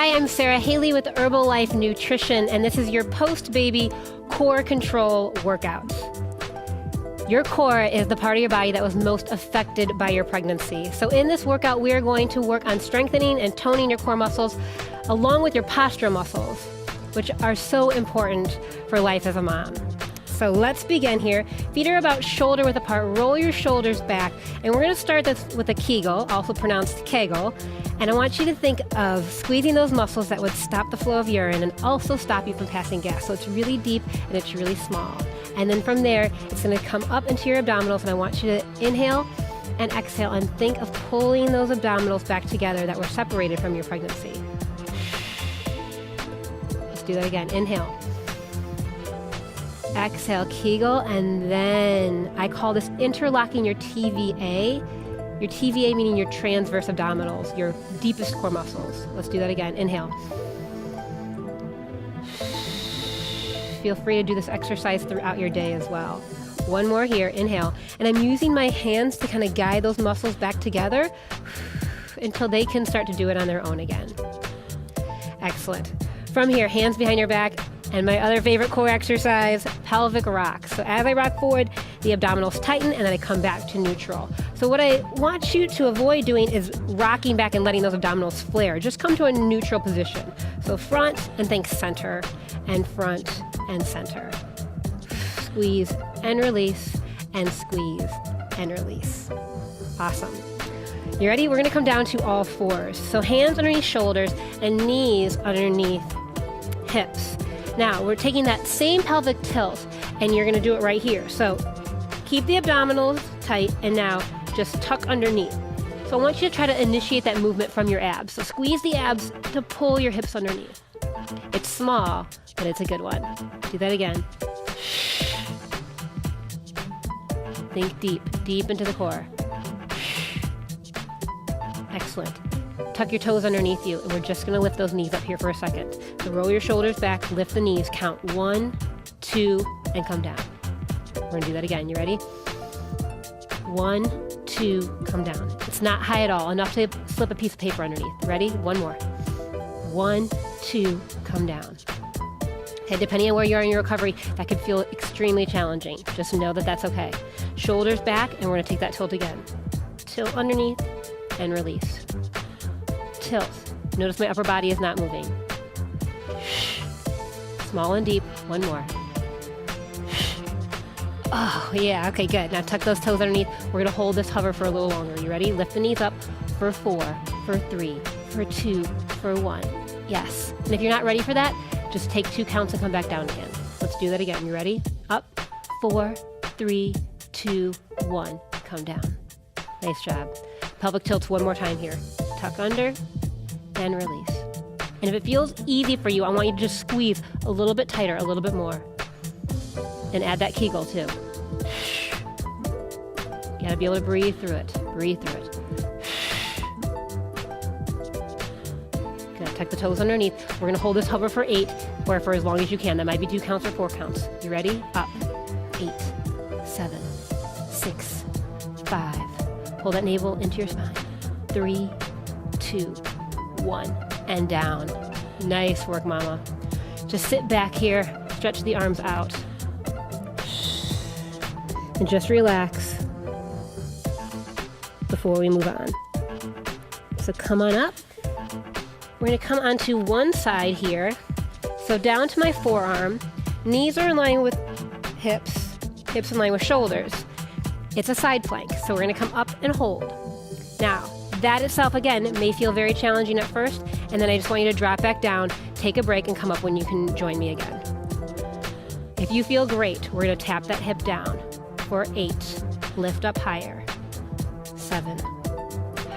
Hi, I'm Sarah Haley with Herbalife Nutrition, and this is your post-baby core control workout. Your core is the part of your body that was most affected by your pregnancy. So in this workout, we are going to work on strengthening and toning your core muscles along with your postural muscles, which are so important for life as a mom. So let's begin here. Feet are about shoulder width apart. Roll your shoulders back. And we're going to start this with a Kegel, also pronounced Kegel. And I want you to think of squeezing those muscles that would stop the flow of urine and also stop you from passing gas. So it's really deep and it's really small. And then from there, it's going to come up into your abdominals. And I want you to inhale and exhale and think of pulling those abdominals back together that were separated from your pregnancy. Let's do that again. Inhale. Exhale, Kegel, and then I call this interlocking your TVA. Your TVA meaning your transverse abdominals, your deepest core muscles. Let's do that again. Inhale. Feel free to do this exercise throughout your day as well. One more here. Inhale. And I'm using my hands to kind of guide those muscles back together until they can start to do it on their own again. Excellent. From here, hands behind your back. And my other favorite core exercise, pelvic rock. So as I rock forward, the abdominals tighten and then I come back to neutral. So what I want you to avoid doing is rocking back and letting those abdominals flare. Just come to a neutral position. So front and think center, and front and center. Squeeze and release, and squeeze and release. Awesome. You ready? We're gonna come down to all fours. So hands underneath shoulders and knees underneath hips. Now, we're taking that same pelvic tilt, and you're going to do it right here. So keep the abdominals tight, and now just tuck underneath. So I want you to try to initiate that movement from your abs. So squeeze the abs to pull your hips underneath. It's small, but it's a good one. Do that again. Think deep, deep into the core. Excellent. Tuck your toes underneath you, and we're just going to lift those knees up here for a second. So roll your shoulders back, lift the knees, count 1, 2, and come down. We're going to do that again. You ready? 1, 2, come down. It's not high at all, enough to slip a piece of paper underneath. Ready? One more. 1, 2, come down. Okay, depending on where you are in your recovery, that could feel extremely challenging. Just know that that's okay. Shoulders back, and we're going to take that tilt again. Tilt underneath, and release. Tilt. Notice my upper body is not moving. Small and deep. One more. Oh, yeah. Okay, good. Now tuck those toes underneath. We're going to hold this hover for a little longer. You ready? Lift the knees up for 4, for 3, for 2, for 1. Yes. And if you're not ready for that, just take 2 counts and come back down again. Let's do that again. You ready? Up. 4, 3, 2, 1. Come down. Nice job. Pelvic tilts one more time here. Tuck under and release. And if it feels easy for you, I want you to just squeeze a little bit tighter, a little bit more. And add that Kegel too. You gotta be able to breathe through it. Breathe through it. Good. Tuck the toes underneath. We're gonna hold this hover for 8, or for as long as you can. That might be 2 counts or 4 counts. You ready? Up. 8, 7, 6, 5. Pull that navel into your spine. 3, 2, 1, and down. Nice work, mama. Just sit back here, stretch the arms out, and just relax before we move on. So come on up. We're gonna come onto one side here. So down to my forearm, knees are in line with hips, hips in line with shoulders. It's a side plank, so we're gonna come up and hold. Now, that itself, again, may feel very challenging at first, and then I just want you to drop back down, take a break, and come up when you can join me again. If you feel great, we're going to tap that hip down for 8. Lift up higher. 7.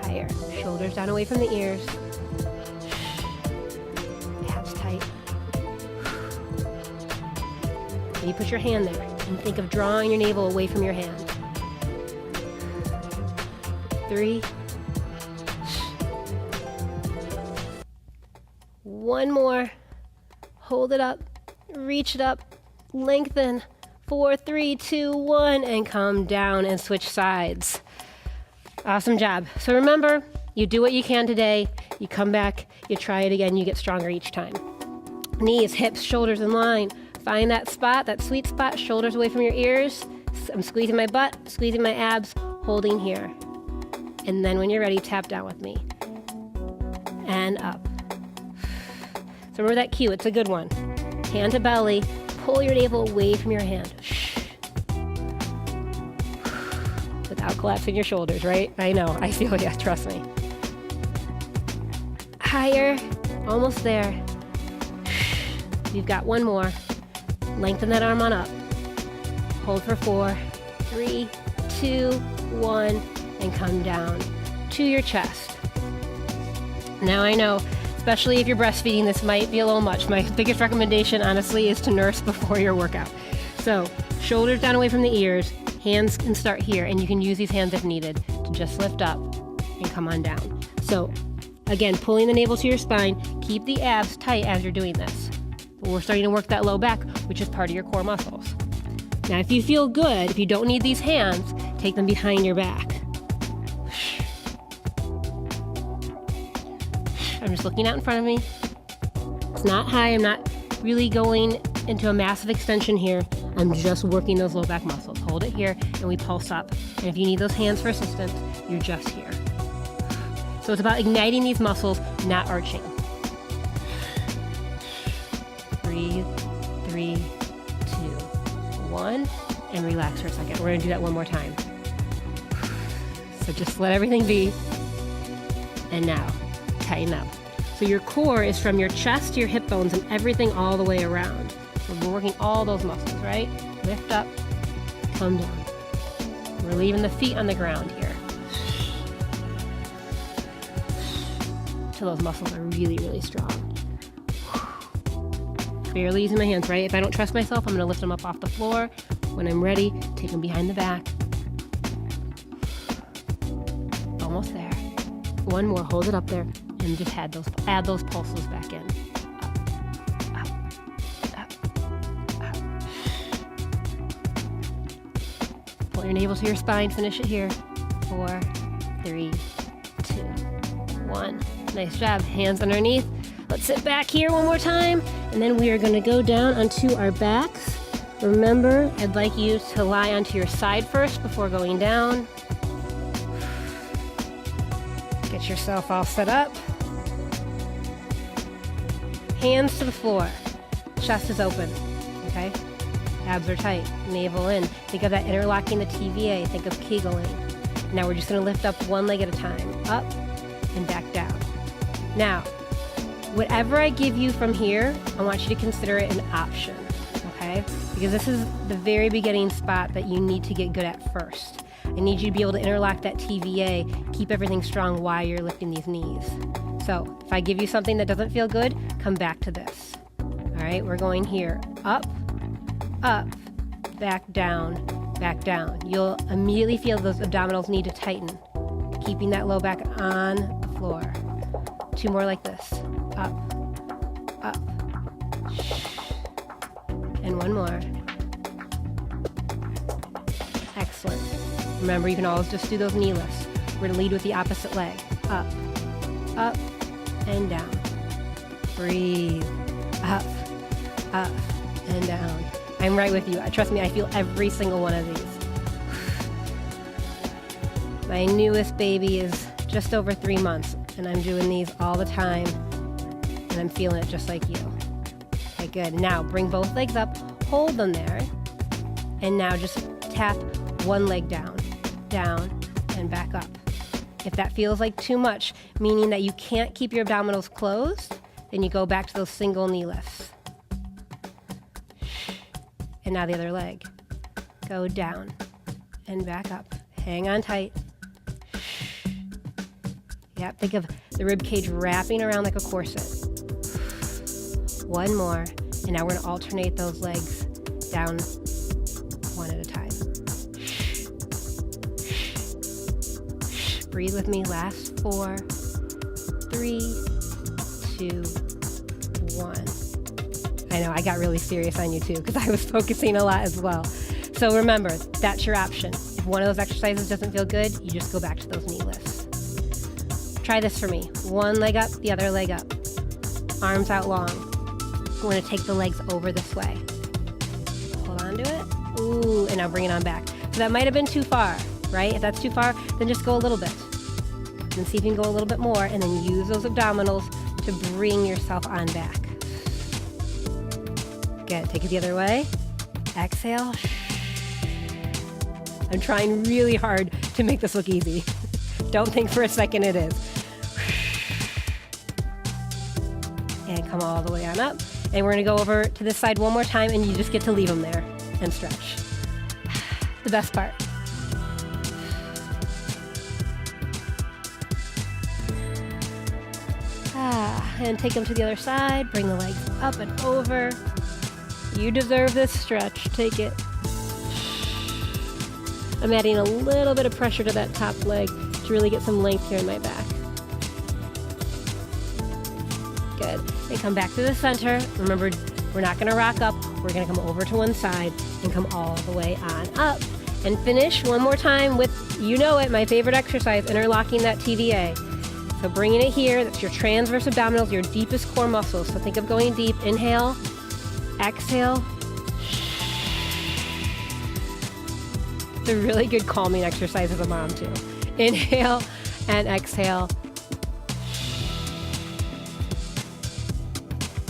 Higher. Shoulders down away from the ears. Abs tight. Maybe put your hand there and think of drawing your navel away from your hand. 3. One more. Hold it up. Reach it up. Lengthen. 4, 3, 2, 1, and come down and switch sides. Awesome job. So remember, You do what you can today, you come back, you try it again, you get stronger each time. Knees, hips, shoulders in line. Find that spot, that sweet spot, shoulders away from your ears. I'm squeezing my butt, squeezing my abs, holding here. And then when you're ready, tap down with me. And up. So remember that cue, it's a good one. Hand to belly, pull your navel away from your hand. Without collapsing your shoulders, right? I know, I feel ya, trust me. Higher, almost there. You've got one more. Lengthen that arm on up. Hold for 4, 3, 2, 1, and come down to your chest. Now I know, especially if you're breastfeeding, this might be a little much. My biggest recommendation, honestly, is to nurse before your workout. So, shoulders down away from the ears, hands can start here, and you can use these hands if needed to just lift up and come on down. So, again, pulling the navel to your spine, keep the abs tight as you're doing this. But we're starting to work that low back, which is part of your core muscles. Now, if you feel good, if you don't need these hands, take them behind your back. I'm just looking out in front of me. It's not high. I'm not really going into a massive extension here. I'm just working those low back muscles. Hold it here, and we pulse up. And if you need those hands for assistance, you're just here. So it's about igniting these muscles, not arching. Breathe. 3, 2, 1, and relax for a second. We're going to do that one more time. So just let everything be. And now, tighten up. So your core is from your chest to your hip bones and everything all the way around. So we're working all those muscles, right? Lift up, come down. We're leaving the feet on the ground here. Till those muscles are really, really strong. Barely using my hands, right? If I don't trust myself, I'm going to lift them up off the floor. When I'm ready, take them behind the back. Almost there. One more, hold it up there, and just add those pulses back in. Up, up, up, up. Pull your navel to your spine, finish it here. 4, 3, 2, 1. Nice job, hands underneath. Let's sit back here one more time, and then we are going to go down onto our backs. Remember, I'd like you to lie onto your side first before going down. Get yourself all set up. Hands to the floor. Chest is open, okay? Abs are tight, navel in. Think of that interlocking the TVA, think of Kegling. Now we're just going to lift up one leg at a time, up and back down. Now, whatever I give you from here, I want you to consider it an option, okay? Because this is the very beginning spot that you need to get good at first. I need you to be able to interlock that TVA, keep everything strong while you're lifting these knees. So if I give you something that doesn't feel good, come back to this. All right, we're going here. Up, up, back down, back down. You'll immediately feel those abdominals need to tighten, keeping that low back on the floor. 2 more like this. Up, up, and 1 more. Excellent. Remember, you can always just do those knee lifts. We're going to lead with the opposite leg. Up, up, and down. Breathe. Up, up, and down. I'm right with you. Trust me, I feel every single one of these. My newest baby is just over 3 months, and I'm doing these all the time, and I'm feeling it just like you. Okay, good. Now, bring both legs up, hold them there, and now just tap one leg down, down, and back up. If that feels like too much, meaning that you can't keep your abdominals closed, then you go back to those single knee lifts. And now the other leg. Go down and back up. Hang on tight. Yeah, think of the rib cage wrapping around like a corset. 1 more. And now we're going to alternate those legs down one at a time. Breathe with me. Last 4, 3, 2, 1. I know, I got really serious on you too because I was focusing a lot as well. So remember, that's your option. If one of those exercises doesn't feel good, you just go back to those knee lifts. Try this for me. One leg up, the other leg up. Arms out long. We're gonna take the legs over this way. Hold on to it. Ooh, and now bring it on back. So that might have been too far, right? If that's too far, then just go a little bit. And see if you can go a little bit more, and then use those abdominals to bring yourself on back. Good, take it the other way. Exhale. I'm trying really hard to make this look easy. Don't think for a second it is. And come all the way on up. And we're gonna go over to this side one more time, and you just get to leave them there and stretch. The best part. And take them to the other side. Bring the legs up and over. You deserve this stretch. Take it. I'm adding a little bit of pressure to that top leg to really get some length here in my back. Good. And come back to the center. Remember, we're not going to rock up. We're going to come over to one side and come all the way on up. And finish one more time with, you know it, my favorite exercise, interlocking that TVA. So bringing it here, that's your transverse abdominals, your deepest core muscles. So think of going deep. Inhale, exhale. It's a really good calming exercise as a mom too. Inhale and exhale.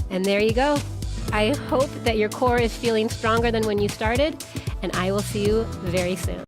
And there you go. I hope that your core is feeling stronger than when you started, and I will see you very soon.